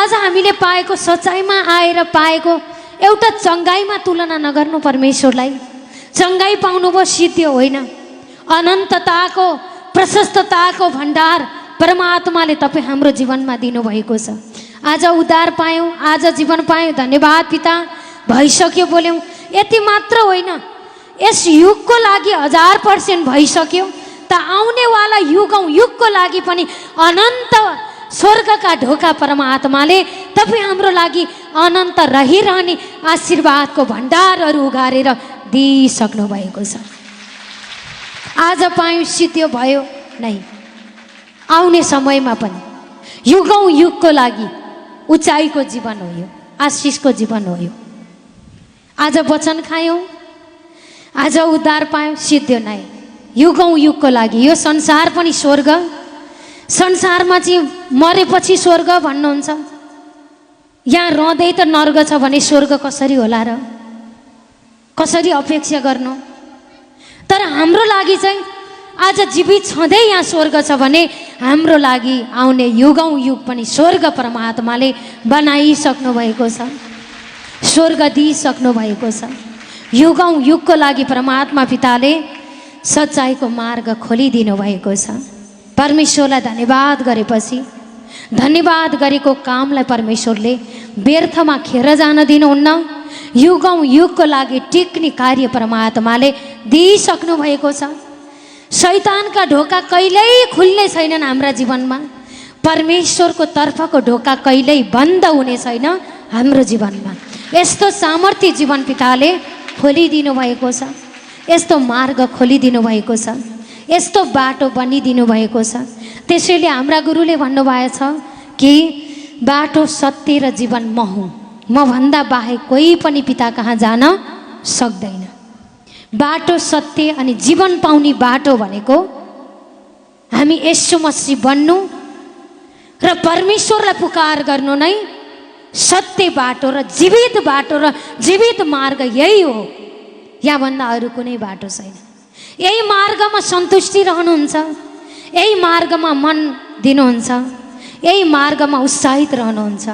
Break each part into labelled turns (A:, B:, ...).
A: आज हामीले पाएको सच्चाइमा आएर पाएको एउटा चङ्गाइमा तुलना नगर्नु परमेश्वरलाई। चङ्गाइ पाउनुभयो सिद्धियो होइन, अनन्तताको प्रशस्तताको भण्डार परमात्माले तपाईँ हाम्रो जीवनमा दिनुभएको छ। आज उद्धार पायौँ, आज जीवन पायौँ, धन्यवाद पिता। भइसक्यो बोल्यौँ, यति मात्र होइन, यस युगको लागि 1000% भइसक्यो त आउनेवाला युगको लागि पनि अनन्त स्वर्गका ढोका परमात्माले तपाईँ हाम्रो लागि अनन्त रहिरहने आशीर्वादको भण्डारहरू उगारेर दिइसक्नु भएको छ। आज पायौँ, सिद्धियो भयो नै, आउने समयमा पनि युगको लागि उचाइको जीवन हो यो, आशिषको जीवन हो यो। आज वचन खायौँ, आज उद्धार पायौँ, सिद्धियो नै, युगको लागि। यो संसार पनि स्वर्ग, संसारमा चाहिँ मरेपछि स्वर्ग भन्नुहुन्छ, यहाँ रहँदै त नर्ग छ भने स्वर्ग कसरी होला र, कसरी अपेक्षा गर्नु। तर हाम्रो लागि चाहिँ आज जीवित छँदै यहाँ स्वर्ग छ भने हाम्रो लागि आउने युग पनि स्वर्ग परमात्माले बनाइसक्नु भएको छ, स्वर्ग दिइसक्नु भएको छ। युगको लागि परमात्मा पिताले सच्चाइको मार्ग खोलिदिनु भएको छ। परमेश्वरलाई धन्यवाद गरेपछि, धन्यवाद गरेको कामलाई परमेश्वरले व्यर्थमा खेर जान दिनुहुन्न। युगको लागि टिक्ने कार्य परमात्माले दिइसक्नु भएको छ। शैतानका ढोका कहिल्यै खुल्ने छैनन् हाम्रा जीवनमा, परमेश्वरको तर्फको ढोका कहिल्यै बन्द हुने छैन हाम्रो जीवनमा। यस्तो सामर्थ्य जीवन पिताले खोलिदिनु भएको छ, यस्तो मार्ग खोलिदिनु भएको छ, यस्तो बाटो बनिदिनु भएको छ। त्यसैले हाम्रा गुरुले भन्नुभएछ कि बाटो सत्य र जीवन म हुँ, म भन्दा बाहेक कोही पनि पिता कहाँ जान सक्दैन। बाटो सत्य अनि जीवन पाउने बाटो भनेको हामी येशू मसीह बन्नु र परमेश्वरलाई पुकार गर्नु नै सत्य बाटो र जीवित मार्ग यही हो। याभन्दा अरू कुनै बाटो छैन। यही मार्गमा सन्तुष्टि रहनुहुन्छ, यही मार्गमा मन दिनुहुन्छ, यही मार्गमा उत्साहित रहनुहुन्छ,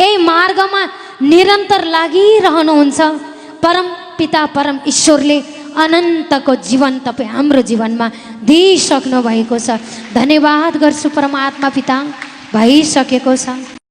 A: यही मार्गमा निरन्तर लागिरहनुहुन्छ। परम पिता परम ईश्वरले अनन्तको जीवन तपाईँ हाम्रो जीवनमा दिइसक्नु भएको छ। धन्यवाद गर्छु परमात्मा पिता, भइसकेको छ।